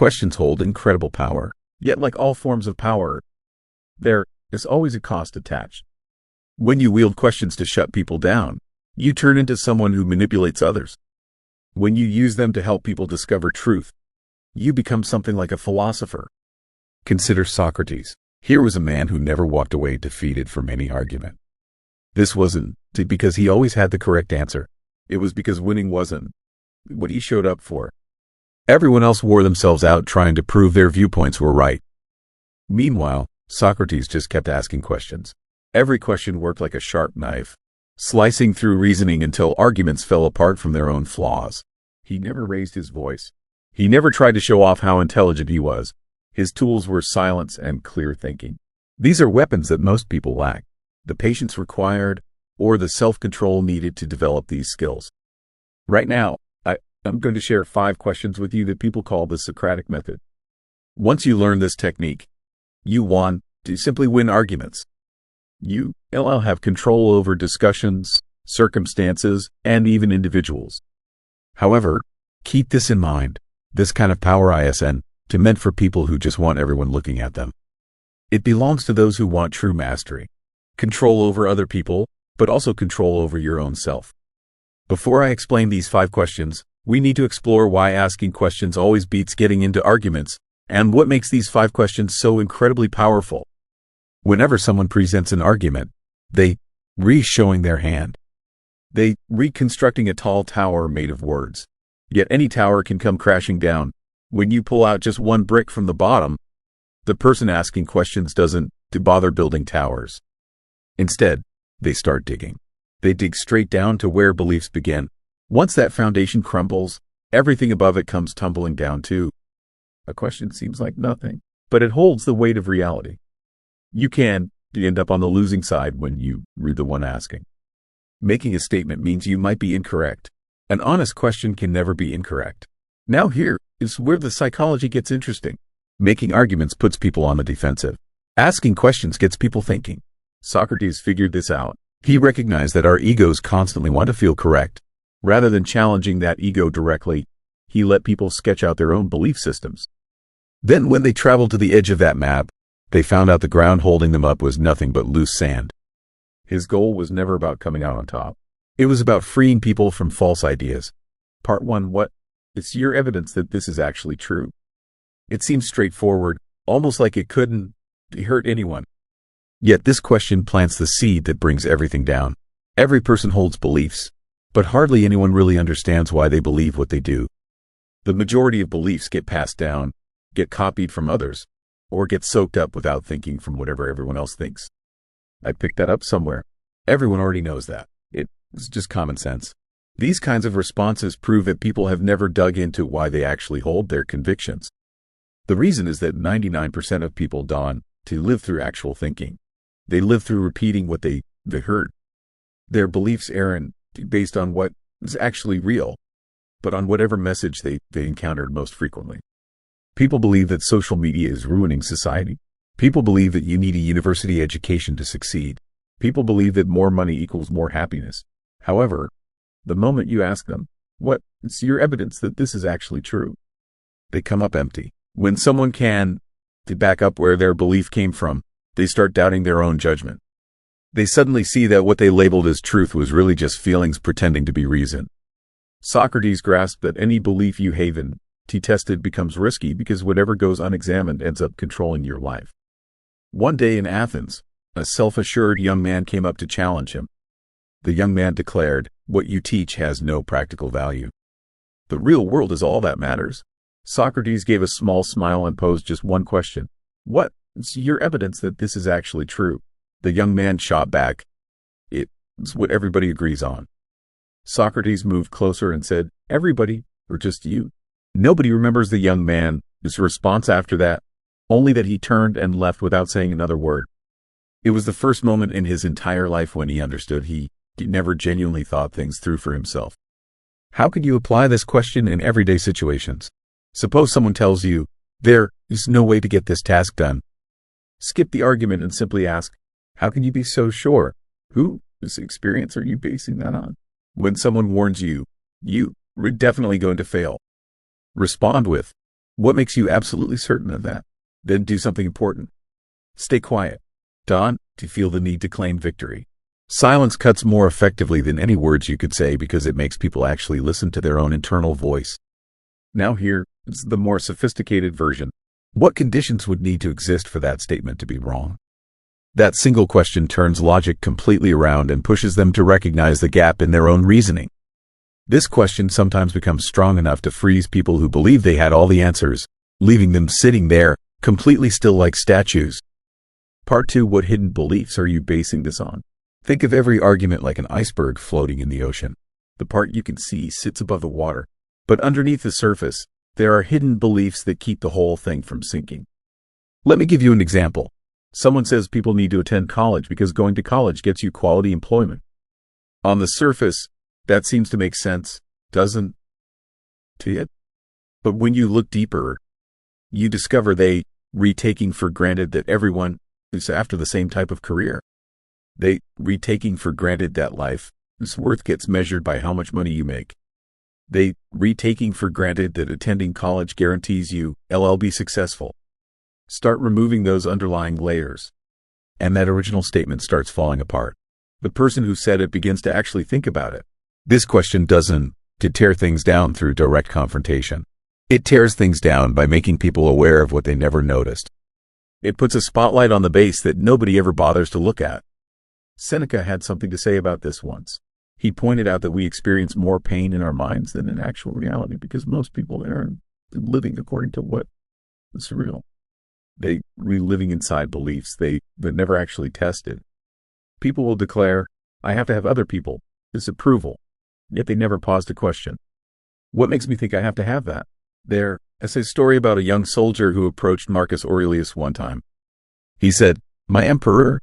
Questions hold incredible power. Yet, like all forms of power, there is always a cost attached. When you wield questions to shut people down, you turn into someone who manipulates others. When you use them to help people discover truth, you become something like a philosopher. Consider Socrates. Here was a man who never walked away defeated from any argument. This wasn't because he always had the correct answer. It was because winning wasn't what he showed up for. Everyone else wore themselves out trying to prove their viewpoints were right. Meanwhile, Socrates just kept asking questions. Every question worked like a sharp knife, slicing through reasoning until arguments fell apart from their own flaws. He never raised his voice. He never tried to show off how intelligent he was. His tools were silence and clear thinking. These are weapons that most people lack, the patience required or the self-control needed to develop these skills. Right now, I'm going to share 5 questions with you that people call the Socratic Method. Once you learn this technique, you want to simply win arguments. You'll have control over discussions, circumstances, and even individuals. However, keep this in mind. This kind of power isn't meant for people who just want everyone looking at them. It belongs to those who want true mastery, control over other people, but also control over your own self. Before I explain these 5 questions, we need to explore why asking questions always beats getting into arguments, and what makes these 5 questions so incredibly powerful. Whenever someone presents an argument, they re-showing their hand. They reconstructing a tall tower made of words. Yet any tower can come crashing down. When you pull out just one brick from the bottom, the person asking questions doesn't bother building towers. Instead, they start digging. They dig straight down to where beliefs begin. Once that foundation crumbles, everything above it comes tumbling down too. A question seems like nothing, but it holds the weight of reality. You can end up on the losing side when you read the one asking. Making a statement means you might be incorrect. An honest question can never be incorrect. Now here is where the psychology gets interesting. Making arguments puts people on the defensive. Asking questions gets people thinking. Socrates figured this out. He recognized that our egos constantly want to feel correct. Rather than challenging that ego directly, he let people sketch out their own belief systems. Then when they traveled to the edge of that map, they found out the ground holding them up was nothing but loose sand. His goal was never about coming out on top. It was about freeing people from false ideas. Part 1. What is your evidence that this is actually true? It seems straightforward, almost like it couldn't hurt anyone. Yet this question plants the seed that brings everything down. Every person holds beliefs, but hardly anyone really understands why they believe what they do. The majority of beliefs get passed down, get copied from others, or get soaked up without thinking from whatever everyone else thinks. I picked that up somewhere. Everyone already knows that. It's just common sense. These kinds of responses prove that people have never dug into why they actually hold their convictions. The reason is that 99% of people don't live through actual thinking. They live through repeating what they heard. Their beliefs aren't based on what is actually real, but on whatever message they encountered most frequently. People believe that social media is ruining society. People believe that you need a university education to succeed. People believe that more money equals more happiness. However, the moment you ask them, what is your evidence that this is actually true? They come up empty. When someone can back up where their belief came from, they start doubting their own judgment. They suddenly see that what they labeled as truth was really just feelings pretending to be reason. Socrates grasped that any belief you haven tested becomes risky because whatever goes unexamined ends up controlling your life. One day in Athens, a self-assured young man came up to challenge him. The young man declared, "What you teach has no practical value. The real world is all that matters." Socrates gave a small smile and posed just one question. "What is your evidence that this is actually true?" The young man shot back, "It's what everybody agrees on." Socrates moved closer and said, "Everybody, or just you?" Nobody remembers the young man's response after that, only that he turned and left without saying another word. It was the first moment in his entire life when he understood he never genuinely thought things through for himself. How could you apply this question in everyday situations? Suppose someone tells you, "There is no way to get this task done." Skip the argument and simply ask, "How can you be so sure? Whose experience are you basing that on?" When someone warns you, "You are definitely going to fail," respond with, What makes you absolutely certain of that? Then do something important. Stay quiet. Don't feel the need to claim victory. Silence cuts more effectively than any words you could say because it makes people actually listen to their own internal voice. Now here is the more sophisticated version. What conditions would need to exist for that statement to be wrong? That single question turns logic completely around and pushes them to recognize the gap in their own reasoning. This question sometimes becomes strong enough to freeze people who believe they had all the answers, leaving them sitting there, completely still like statues. Part 2. What hidden beliefs are you basing this on? Think of every argument like an iceberg floating in the ocean. The part you can see sits above the water, but underneath the surface, there are hidden beliefs that keep the whole thing from sinking. Let me give you an example. Someone says people need to attend college because going to college gets you quality employment. On the surface, that seems to make sense, doesn't it? But when you look deeper, you discover they retaking for granted that everyone is after the same type of career. They retaking for granted that life's worth gets measured by how much money you make. They retaking for granted that attending college guarantees you will be successful. Start removing those underlying layers, and that original statement starts falling apart. The person who said it begins to actually think about it. This question doesn't tear things down through direct confrontation. It tears things down by making people aware of what they never noticed. It puts a spotlight on the base that nobody ever bothers to look at. Seneca had something to say about this once. He pointed out that we experience more pain in our minds than in actual reality because most people aren't living according to what is real. They reliving inside beliefs they never actually tested. People will declare, I have to have other people disapproval, yet they never pause to question. What makes me think I have to have that? There is a story about a young soldier who approached Marcus Aurelius one time. He said, My emperor,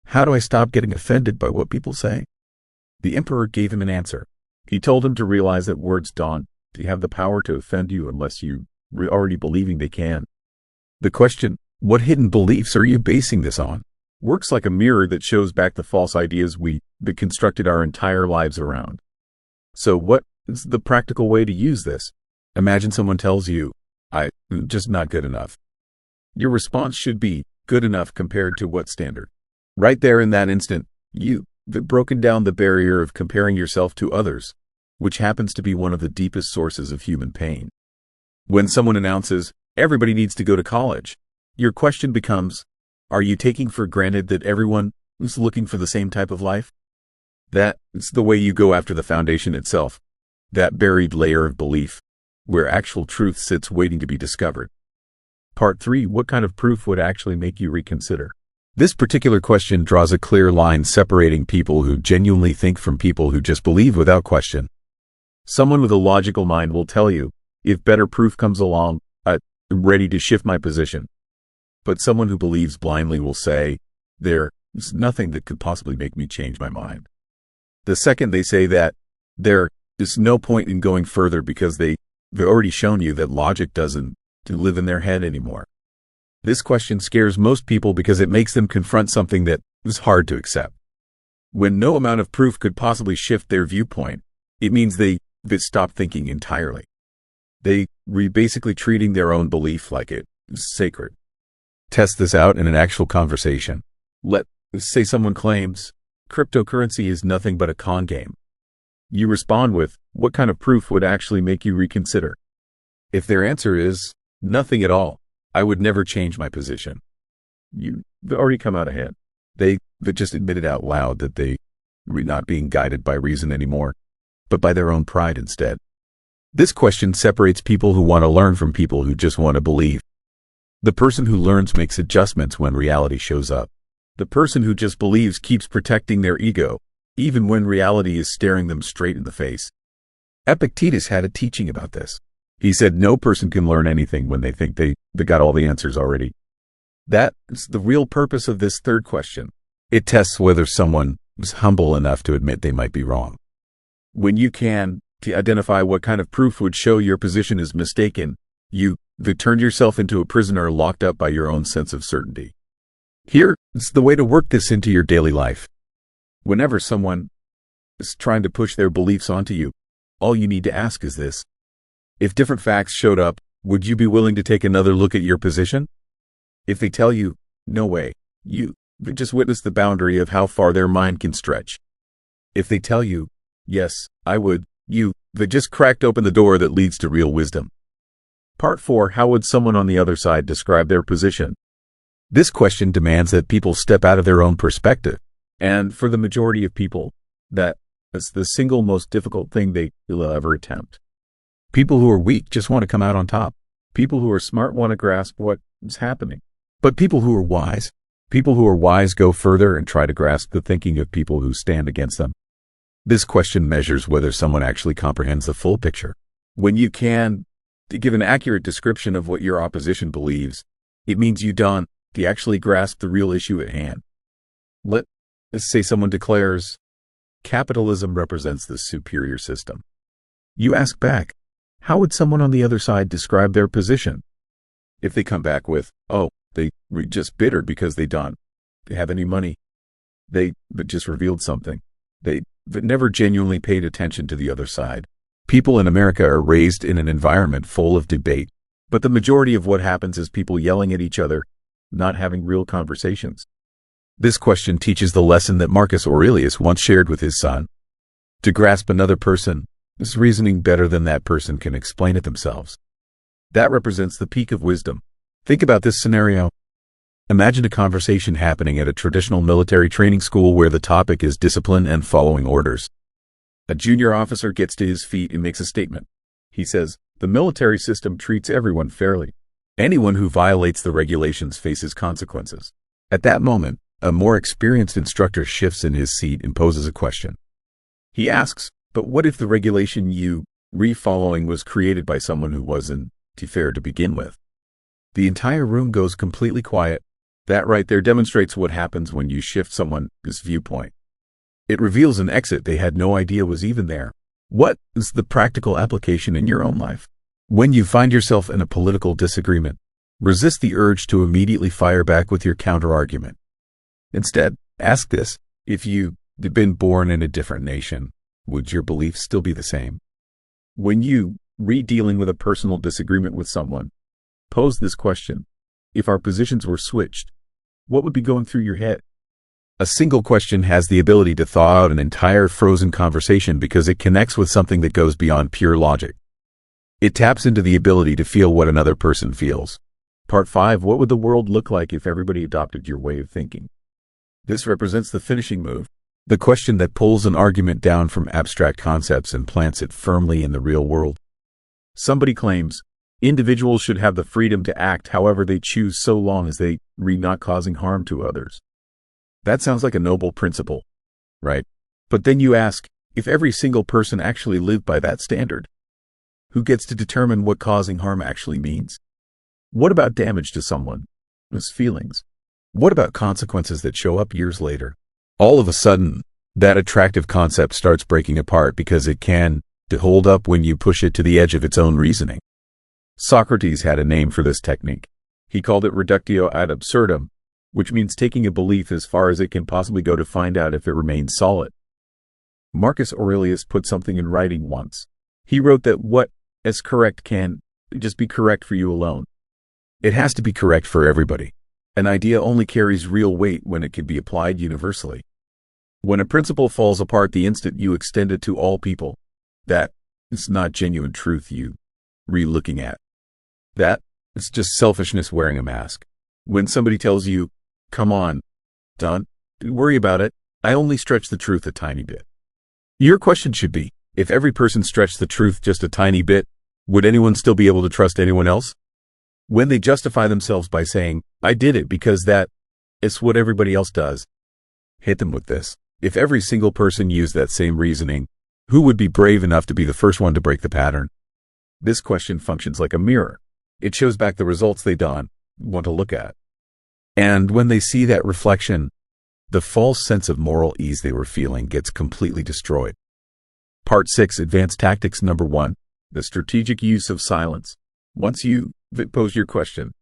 how do I stop getting offended by what people say? The emperor gave him an answer. He told him to realize that words don't have the power to offend you unless you are already believing they can. The question, what hidden beliefs are you basing this on, works like a mirror that shows back the false ideas we constructed our entire lives around. So what is the practical way to use this? Imagine someone tells you, I'm just not good enough. Your response should be, good enough compared to what standard? Right there in that instant, you've broken down the barrier of comparing yourself to others, which happens to be one of the deepest sources of human pain. When someone announces, everybody needs to go to college, your question becomes, are you taking for granted that everyone is looking for the same type of life? That's the way you go after the foundation itself, that buried layer of belief, where actual truth sits waiting to be discovered. Part 3. What kind of proof would actually make you reconsider? This particular question draws a clear line separating people who genuinely think from people who just believe without question. Someone with a logical mind will tell you, if better proof comes along, I'm ready to shift my position. But someone who believes blindly will say, there's nothing that could possibly make me change my mind. The second they say that, there is no point in going further because they've already shown you that logic doesn't live in their head anymore. This question scares most people because it makes them confront something that is hard to accept. When no amount of proof could possibly shift their viewpoint, it means they stop thinking entirely. They basically treating their own belief like it is sacred. Test this out in an actual conversation. Let's say someone claims, cryptocurrency is nothing but a con game. You respond with, what kind of proof would actually make you reconsider? If their answer is, nothing at all, I would never change my position. You've already come out ahead. They just admitted out loud that they were not being guided by reason anymore, but by their own pride instead. This question separates people who want to learn from people who just want to believe. The person who learns makes adjustments when reality shows up. The person who just believes keeps protecting their ego, even when reality is staring them straight in the face. Epictetus had a teaching about this. He said no person can learn anything when they think they got all the answers already. That is the real purpose of this third question. It tests whether someone is humble enough to admit they might be wrong. When you can identify what kind of proof would show your position is mistaken, you turned yourself into a prisoner locked up by your own sense of certainty. Here is the way to work this into your daily life. Whenever someone is trying to push their beliefs onto you, all you need to ask is this. If different facts showed up Would you be willing to take another look at your position? If they tell you, no way, you just witness the boundary of how far their mind can stretch. If they tell you, yes, I would, you just cracked open the door that leads to real wisdom. Part 4. How would someone on the other side describe their position? This question demands that people step out of their own perspective. And for the majority of people, that is the single most difficult thing they will ever attempt. People who are weak just want to come out on top. People who are smart want to grasp what is happening. But people who are wise go further and try to grasp the thinking of people who stand against them. This question measures whether someone actually comprehends the full picture. When you can give an accurate description of what your opposition believes, it means you actually grasp the real issue at hand. Let's say someone declares, capitalism represents the superior system. You ask back, how would someone on the other side describe their position? If they come back with, oh, they were just bitter because they don't have any money. They just revealed something. They never genuinely paid attention to the other side. People in America are raised in an environment full of debate, but the majority of what happens is people yelling at each other, not having real conversations. This question teaches the lesson that Marcus Aurelius once shared with his son. To grasp another person is reasoning better than that person can explain it themselves. That represents the peak of wisdom. Think about this scenario. Imagine a conversation happening at a traditional military training school where the topic is discipline and following orders. A junior officer gets to his feet and makes a statement. He says, the military system treats everyone fairly. Anyone who violates the regulations faces consequences. At that moment, a more experienced instructor shifts in his seat and poses a question. He asks, but what if the regulation you following was created by someone who wasn't fair to begin with? The entire room goes completely quiet. That right there demonstrates what happens when you shift someone's viewpoint. It reveals an exit they had no idea was even there. What is the practical application in your own life? When you find yourself in a political disagreement, resist the urge to immediately fire back with your counter-argument. Instead, ask this: if you'd been born in a different nation, would your beliefs still be the same? When you dealing with a personal disagreement with someone, pose this question: if our positions were switched, what would be going through your head? A single question has the ability to thaw out an entire frozen conversation because it connects with something that goes beyond pure logic. It taps into the ability to feel what another person feels. Part 5. What would the world look like if everybody adopted your way of thinking? This represents the finishing move, the question that pulls an argument down from abstract concepts and plants it firmly in the real world. Somebody claims, individuals should have the freedom to act however they choose so long as they not causing harm to others. That sounds like a noble principle, right? But then you ask, if every single person actually lived by that standard, who gets to determine what causing harm actually means? What about damage to someone's feelings? What about consequences that show up years later? All of a sudden, that attractive concept starts breaking apart because it can hold up when you push it to the edge of its own reasoning. Socrates had a name for this technique. He called it reductio ad absurdum, which means taking a belief as far as it can possibly go to find out if it remains solid. Marcus Aurelius put something in writing once. He wrote that what is correct can just be correct for you alone. It has to be correct for everybody. An idea only carries real weight when it can be applied universally. When a principle falls apart the instant you extend it to all people, that is not genuine truth you looking at. That is just selfishness wearing a mask. When somebody tells you, come on, don't worry about it, I only stretch the truth a tiny bit. Your question should be, if every person stretched the truth just a tiny bit, would anyone still be able to trust anyone else? When they justify themselves by saying, I did it because it's what everybody else does, hit them with this. If every single person used that same reasoning, who would be brave enough to be the first one to break the pattern? This question functions like a mirror. It shows back the results they don't want to look at. And when they see that reflection, the false sense of moral ease they were feeling gets completely destroyed. Part 6. Advanced Tactics. Number 1. The strategic use of silence. Once you pose your question,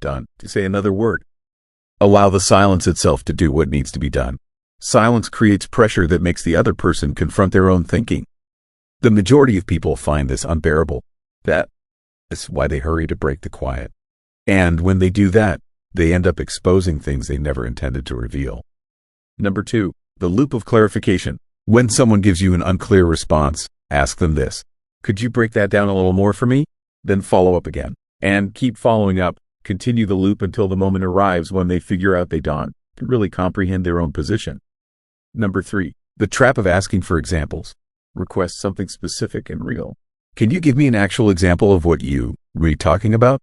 don't say another word. Allow the silence itself to do what needs to be done. Silence creates pressure that makes the other person confront their own thinking. The majority of people find this unbearable. That It's why they hurry to break the quiet. And when they do that, they end up exposing things they never intended to reveal. Number 2, the loop of clarification. When someone gives you an unclear response, ask them this: could you break that down a little more for me? Then follow up again. And keep following up. Continue the loop until the moment arrives when they figure out they don't really comprehend their own position. Number 3, the trap of asking for examples. Request something specific and real. Can you give me an actual example of what you were talking about?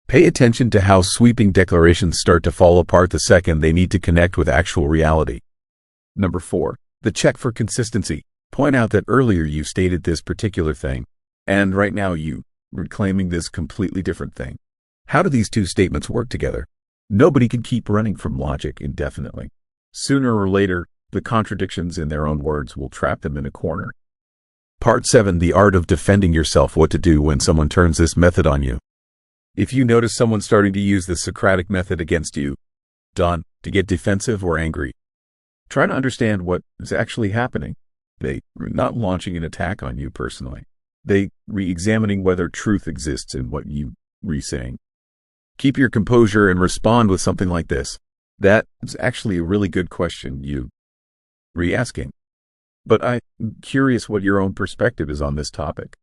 Pay attention to how sweeping declarations start to fall apart the second they need to connect with actual reality. Number 4, the check for consistency. Point out that earlier you stated this particular thing, and right now you are claiming this completely different thing. How do these two statements work together? Nobody can keep running from logic indefinitely. Sooner or later, the contradictions in their own words will trap them in a corner. Part 7, the art of defending yourself. What to do when someone turns this method on you. If you notice someone starting to use the Socratic method against you, to get defensive or angry, try to understand what is actually happening. They are not launching an attack on you personally. They re-examining whether truth exists in what you re-saying. Keep your composure and respond with something like this: that is actually a really good question you re-asking, but I'm curious what your own perspective is on this topic.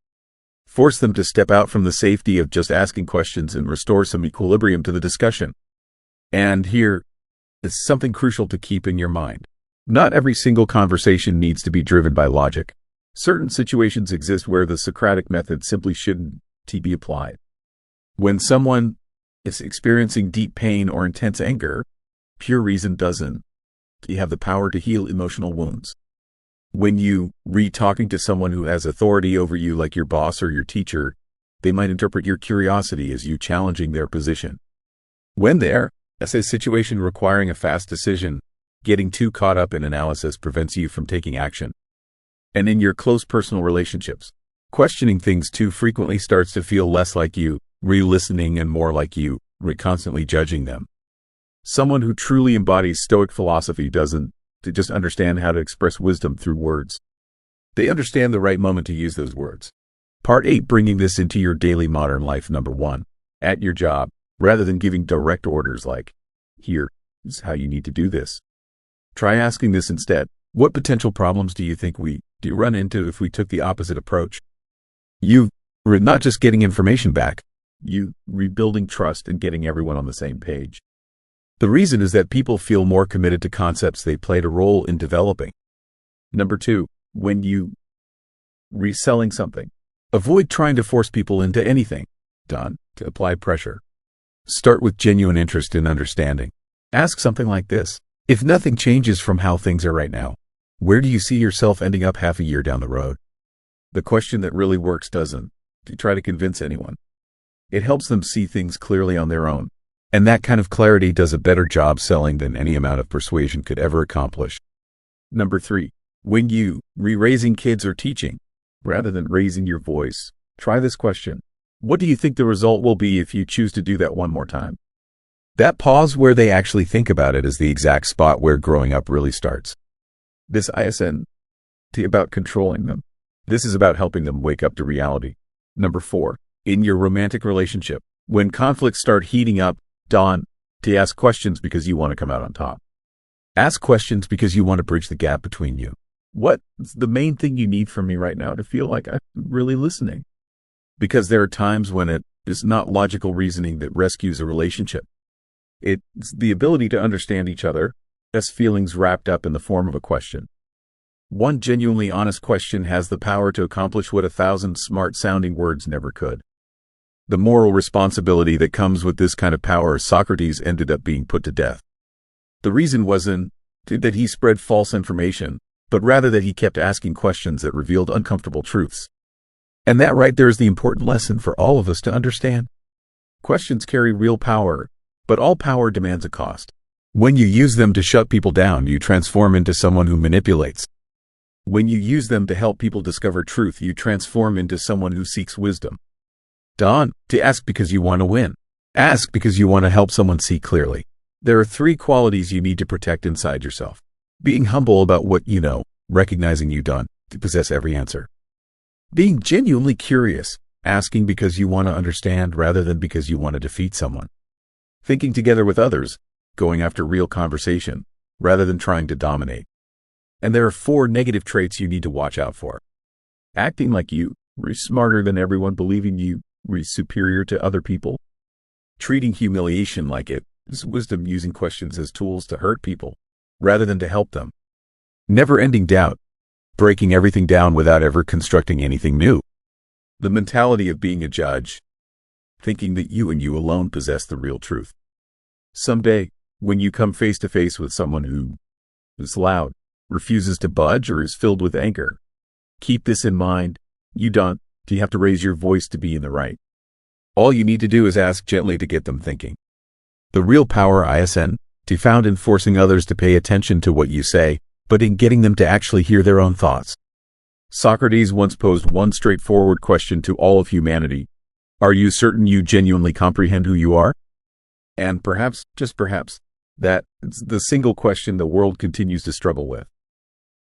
Force them to step out from the safety of just asking questions and restore some equilibrium to the discussion. And here is something crucial to keep in your mind. Not every single conversation needs to be driven by logic. Certain situations exist where the Socratic method simply shouldn't be applied. When someone is experiencing deep pain or intense anger, pure reason doesn't have the power to heal emotional wounds. When you talking to someone who has authority over you, like your boss or your teacher, they might interpret your curiosity as you challenging their position. When that's a situation requiring a fast decision, getting too caught up in analysis prevents you from taking action. And in your close personal relationships, questioning things too frequently starts to feel less like you re-listening and more like you constantly judging them. Someone who truly embodies Stoic philosophy doesn't just understand how to express wisdom through words. They understand the right moment to use those words. Part 8, bringing this into your daily modern life. Number 1, at your job, rather than giving direct orders like, here is how you need to do this, try asking this instead: what potential problems do you think we do run into if we took the opposite approach? You are not just getting information back, you rebuilding trust and getting everyone on the same page. The reason is that people feel more committed to concepts they played a role in developing. Number 2, when you reselling something, avoid trying to force people into anything. To apply pressure. Start with genuine interest in understanding. Ask something like this: if nothing changes from how things are right now, where do you see yourself ending up half a year down the road? The question that really works doesn't try to convince anyone. It helps them see things clearly on their own. And that kind of clarity does a better job selling than any amount of persuasion could ever accomplish. Number 3, when you raising kids or teaching, rather than raising your voice, try this question: what do you think the result will be if you choose to do that one more time? That pause where they actually think about it is the exact spot where growing up really starts. This isn't about controlling them. This is about helping them wake up to reality. Number 4, in your romantic relationship, when conflicts start heating up, to ask questions because you want to come out on top. Ask questions because you want to bridge the gap between you. What's the main thing you need from me right now to feel like I'm really listening? Because there are times when it is not logical reasoning that rescues a relationship. It's the ability to understand each other as feelings wrapped up in the form of a question. One genuinely honest question has the power to accomplish what 1,000 smart-sounding words never could. The moral responsibility that comes with this kind of power: Socrates ended up being put to death. The reason wasn't that he spread false information, but rather that he kept asking questions that revealed uncomfortable truths. And that right there is the important lesson for all of us to understand. Questions carry real power, but all power demands a cost. When you use them to shut people down, you transform into someone who manipulates. When you use them to help people discover truth, you transform into someone who seeks wisdom. To ask because you want to win. Ask because you want to help someone see clearly. There are 3 qualities you need to protect inside yourself: being humble about what you know, recognizing you don't possess every answer, being genuinely curious, asking because you want to understand rather than because you want to defeat someone, thinking together with others, going after real conversation rather than trying to dominate. And there are 4 negative traits you need to watch out for. Acting like you were smarter than everyone, believing you were superior to other people, treating humiliation like it is wisdom, using questions as tools to hurt people rather than to help them, never-ending doubt, breaking everything down without ever constructing anything new, the mentality of being a judge, thinking that you and you alone possess the real truth. Someday, when you come face to face with someone who is loud, refuses to budge, or is filled with anger, keep this in mind. You have to raise your voice to be in the right. All you need to do is ask gently to get them thinking. The real power isn't found in forcing others to pay attention to what you say, but in getting them to actually hear their own thoughts. Socrates once posed one straightforward question to all of humanity. Are you certain you genuinely comprehend who you are? And perhaps, just perhaps, that is the single question the world continues to struggle with.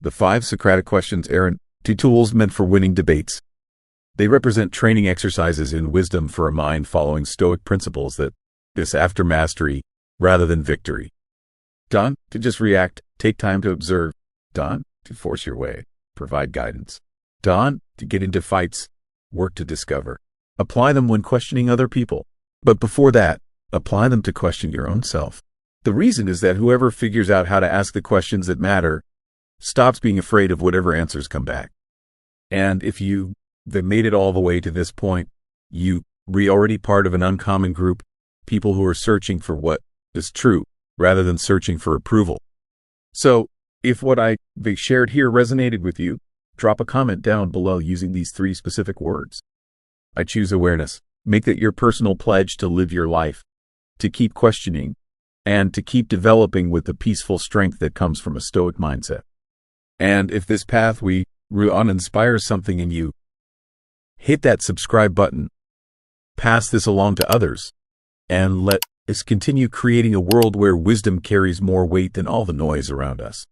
The 5 Socratic questions aren't tools meant for winning debates. They represent training exercises in wisdom for a mind following Stoic principles that is after mastery rather than victory. Don't to just react, take time to observe. Don't to force your way, provide guidance. Don't to get into fights, work to discover. Apply them when questioning other people. But before that, apply them to question your own self. The reason is that whoever figures out how to ask the questions that matter stops being afraid of whatever answers come back. And if you have made it all the way to this point, you are already part of an uncommon group, people who are searching for what is true rather than searching for approval. So, if what I shared here resonated with you, drop a comment down below using these 3 specific words. I choose awareness. Make that your personal pledge to live your life, to keep questioning, and to keep developing with the peaceful strength that comes from a Stoic mindset. And if this path we on inspires something in you, hit that subscribe button, pass this along to others, and let us continue creating a world where wisdom carries more weight than all the noise around us.